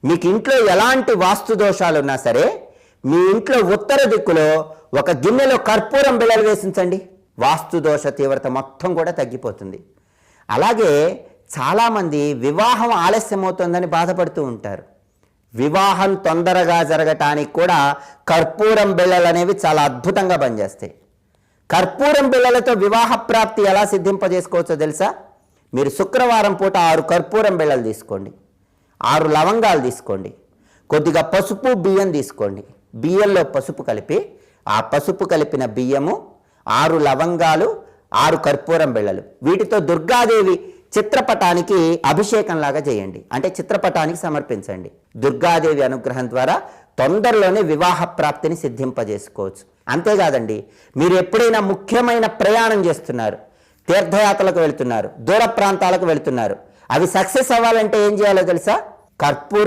మీకు ఇంట్లో ఎలాంటి వాస్తు దోషాలు ఉన్నా సరే మీ ఇంట్లో ఉత్తర దిక్కులో ఒక గిన్నెలో కర్పూరం బిళ్ళలు వేసించండి, వాస్తు దోష తీవ్రత మొత్తం కూడా తగ్గిపోతుంది. అలాగే చాలామంది వివాహం ఆలస్యమవుతుందని బాధపడుతూ ఉంటారు. వివాహం తొందరగా జరగటానికి కూడా కర్పూరం బిళ్ళలు అనేవి చాలా అద్భుతంగా పనిచేస్తాయి. కర్పూరం బిళ్ళలతో వివాహ ప్రాప్తి ఎలా సిద్ధింపజేసుకోవచ్చో తెలుసా? మీరు శుక్రవారం పూట 6 కర్పూరం బిళ్ళలు తీసుకోండి, 6 లవంగాలు తీసుకోండి, కొద్దిగా పసుపు బియ్యం తీసుకోండి. బియ్యంలో పసుపు కలిపి, ఆ పసుపు కలిపిన బియ్యము, 6 లవంగాలు, 6 కర్పూరం బిళ్ళలు, వీటితో దుర్గాదేవి చిత్రపటానికి అభిషేకంలాగా చేయండి, అంటే చిత్రపటానికి సమర్పించండి. దుర్గాదేవి అనుగ్రహం ద్వారా తొందరలోనే వివాహ ప్రాప్తిని సిద్ధింపజేసుకోవచ్చు. అంతేకాదండి, మీరు ఎప్పుడైనా ముఖ్యమైన ప్రయాణం చేస్తున్నారు, తీర్థయాత్రలకు వెళ్తున్నారు, దూర ప్రాంతాలకు వెళ్తున్నారు, అవి సక్సెస్ అవ్వాలంటే ఏం చేయాలో తెలుసా? కర్పూర